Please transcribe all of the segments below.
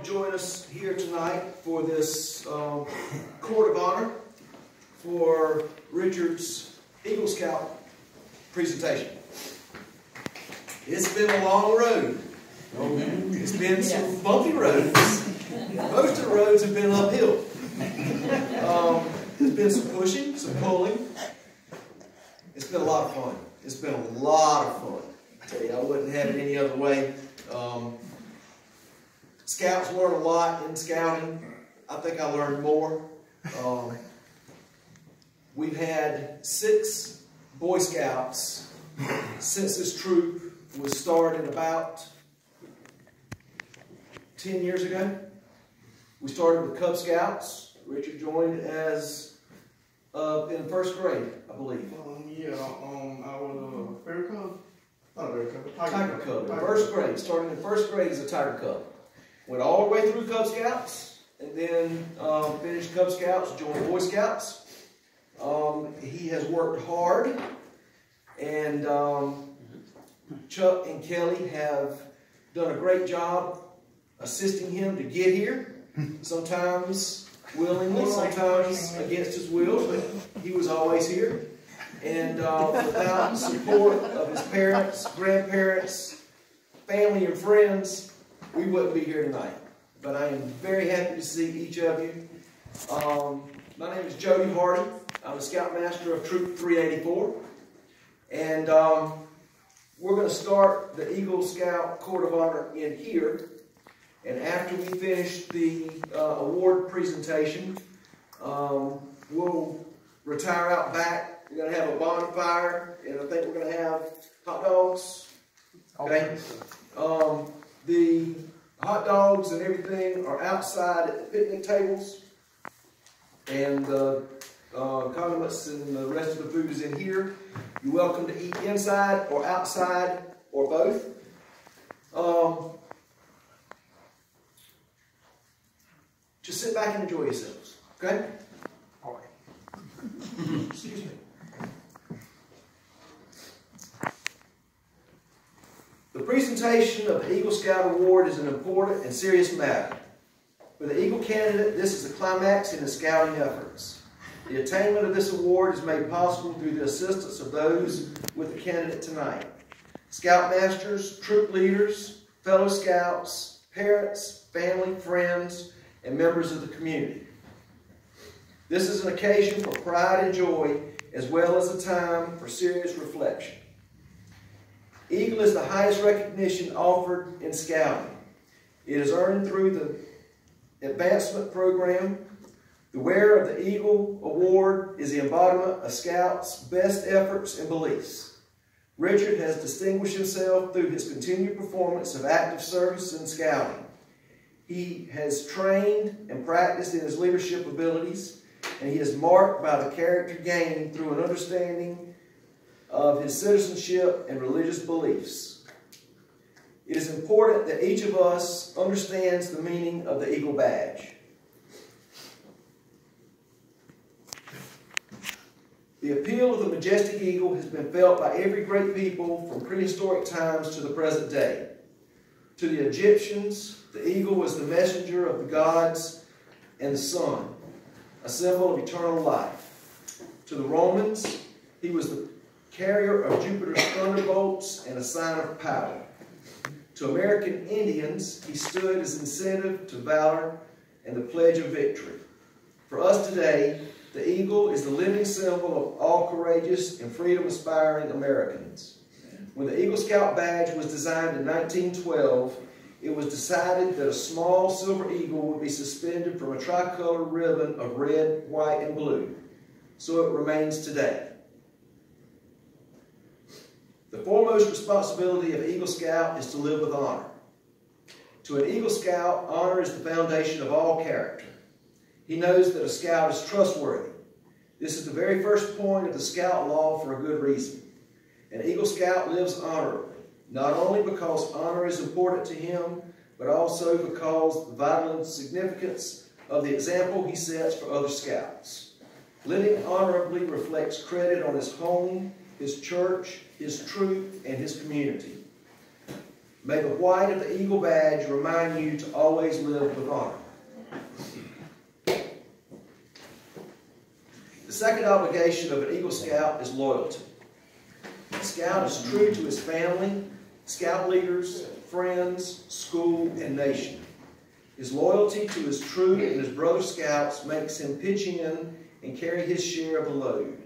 Join us here tonight for this Court of Honor for Richard's Eagle Scout presentation. It's been a long road. It's been some bumpy roads. Most of the roads have been uphill. There's been some pushing, some pulling. It's been a lot of fun. It's been a lot of fun. I tell you, I wouldn't have it any other way. Scouts learn a lot in scouting. I think I learned more. We've had 6 Boy Scouts since this troop was started about 10 years ago. We started with Cub Scouts. Richard joined as in 1st grade, I believe. I was a Bear Cub. Not a Bear Cub. Tiger Cub. In 1st grade. Started in 1st grade as a Tiger Cub. Went all the way through Cub Scouts, and then finished Cub Scouts, joined Boy Scouts. He has worked hard, and Chuck and Kelly have done a great job assisting him to get here. Sometimes willingly, sometimes against his will, but he was always here. And without the support of his parents, grandparents, family, and friends, we wouldn't be here tonight. But I am very happy to see each of you. My name is Jody Hardy. I'm a Scoutmaster of Troop 384. And we're going to start the Eagle Scout Court of Honor in here. And after we finish the award presentation, we'll retire out back. We're going to have a bonfire, and I think we're going to have hot dogs. Okay? The hot dogs and everything are outside at the picnic tables, and the condiments and the rest of the food is in here. You're welcome to eat inside or outside or both. Just sit back and enjoy yourselves, okay? All right. Excuse me. The presentation of the Eagle Scout Award is an important and serious matter. For the Eagle candidate, this is the climax in his scouting efforts. The attainment of this award is made possible through the assistance of those with the candidate tonight. Scoutmasters, troop leaders, fellow scouts, parents, family, friends, and members of the community. This is an occasion for pride and joy, as well as a time for serious reflection. Eagle is the highest recognition offered in scouting. It is earned through the advancement program. The wearer of the Eagle Award is the embodiment of Scouts' best efforts and beliefs. Richard has distinguished himself through his continued performance of active service in scouting. He has trained and practiced in his leadership abilities, and he is marked by the character gained through an understanding of his citizenship and religious beliefs. It is important that each of us understands the meaning of the Eagle Badge. The appeal of the majestic eagle has been felt by every great people from prehistoric times to the present day. To the Egyptians, the eagle was the messenger of the gods and the sun, a symbol of eternal life. To the Romans, he was the carrier of Jupiter's thunderbolts and a sign of power. To American Indians, he stood as incentive to valor and the pledge of victory. For us today, the eagle is the living symbol of all courageous and freedom-aspiring Americans. When the Eagle Scout badge was designed in 1912, it was decided that a small silver eagle would be suspended from a tricolor ribbon of red, white, and blue. So it remains today. The foremost responsibility of an Eagle Scout is to live with honor. To an Eagle Scout, honor is the foundation of all character. He knows that a scout is trustworthy. This is the very first point of the Scout Law for a good reason. An Eagle Scout lives honorably, not only because honor is important to him, but also because of the vital significance of the example he sets for other scouts. Living honorably reflects credit on his home, his church, his troop, and his community. May the white of the eagle badge remind you to always live with honor. The second obligation of an Eagle Scout is loyalty. The Scout is true to his family, Scout leaders, friends, school, and nation. His loyalty to his troop and his brother Scouts makes him pitch in and carry his share of the load.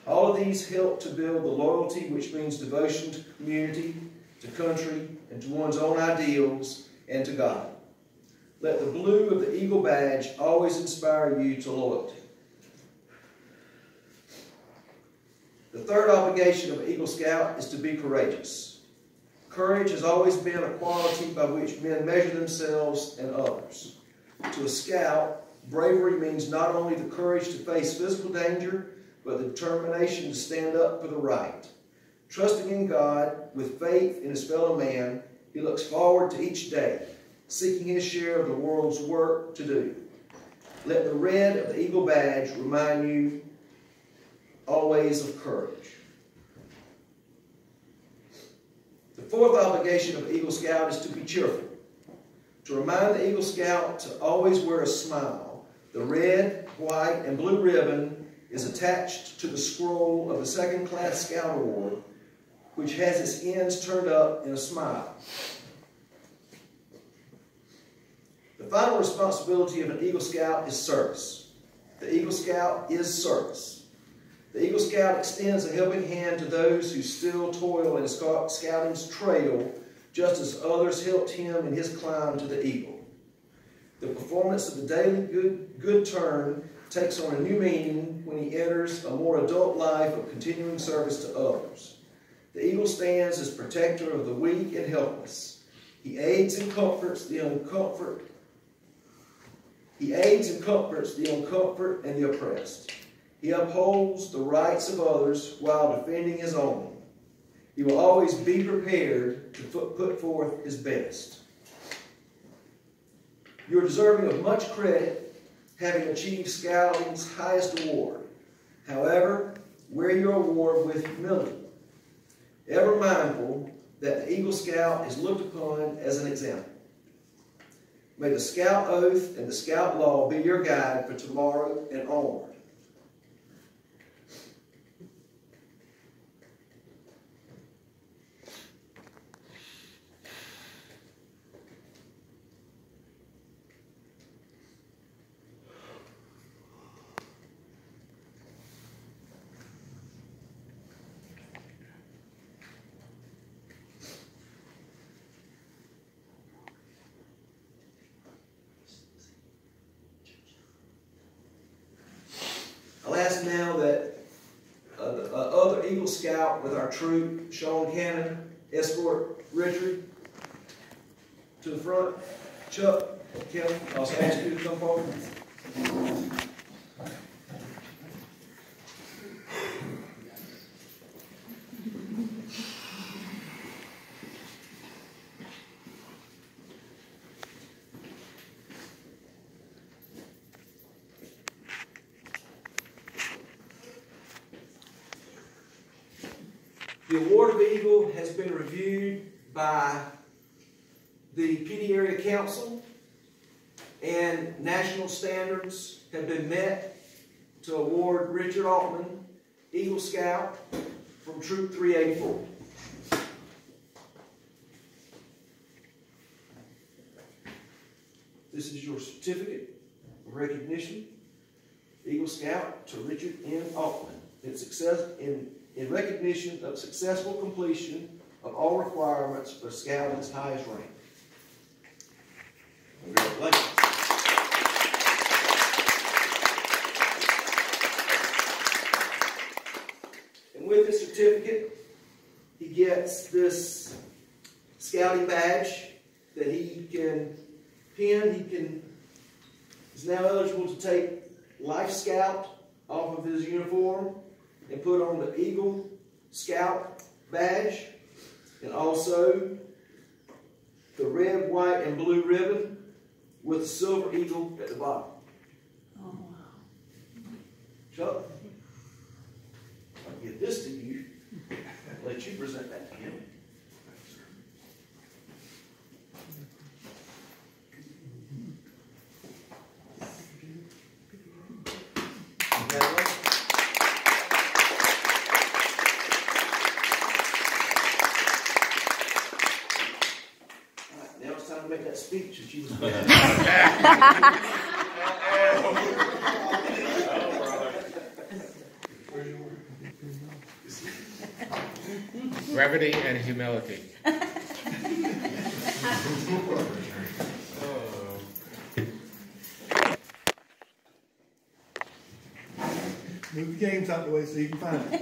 All of these help to build the loyalty, which means devotion to community, to country, and to one's own ideals, and to God. Let the blue of the Eagle badge always inspire you to loyalty. The third obligation of an Eagle Scout is to be courageous. Courage has always been a quality by which men measure themselves and others. To a Scout, bravery means not only the courage to face physical danger, but the determination to stand up for the right. Trusting in God, with faith in his fellow man, he looks forward to each day, seeking his share of the world's work to do. Let the red of the Eagle badge remind you always of courage. The fourth obligation of the Eagle Scout is to be cheerful. To remind the Eagle Scout to always wear a smile, the red, white, and blue ribbon is attached to the scroll of the second-class Scout Award, which has its ends turned up in a smile. The final responsibility of an Eagle Scout is service. The Eagle Scout is service. The Eagle Scout extends a helping hand to those who still toil in scouting's trail, just as others helped him in his climb to the Eagle. The performance of the daily good turn takes on a new meaning when he enters a more adult life of continuing service to others. The Eagle stands as protector of the weak and helpless. He aids and comforts the uncomforted and the oppressed. He upholds the rights of others while defending his own. He will always be prepared to put forth his best. You are deserving of much credit, having achieved Scouting's highest award. However, wear your award with humility, ever mindful that the Eagle Scout is looked upon as an example. May the Scout Oath and the Scout Law be your guide for tomorrow and onward. I'll ask now that the other Eagle Scout with our troop, Sean Cannon, escort Richard to the front. Chuck, Kelly, I'll ask you to come forward. The Award of Eagle has been reviewed by the PD Area Council, and national standards have been met to award Richard Altman, Eagle Scout, from Troop 384. This is your certificate of recognition, Eagle Scout, to Richard N. Altman. In recognition of successful completion of all requirements for Scouting's highest rank. Congratulations. And with this certificate, he gets this scouting badge that he can pin. He's now eligible to take Life Scout off of his uniform and put on the Eagle Scout badge, and also the red, white, and blue ribbon with the silver eagle at the bottom. Oh, wow. Chuck, I'll give this to you. Let you present that to him. she was good. Brevity and humility. Move the games out the way so you can find it.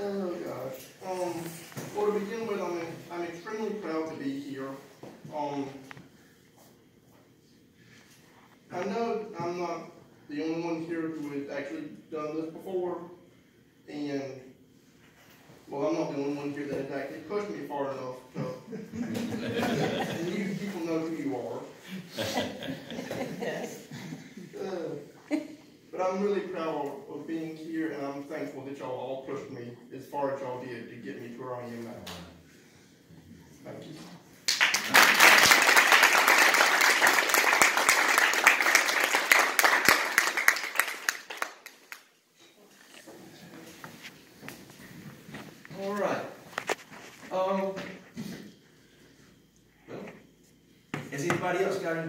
Oh gosh. Well, to begin with, I'm extremely proud to be here. I know I'm not the only one here who has actually done this before, and well, I'm not the only one here that has actually pushed me far enough to, and you people know who you are. But I'm really proud of being here, and I'm thankful that y'all all pushed me as far as y'all did to get me to where I am now. Thank you. All right. Well, has anybody else got any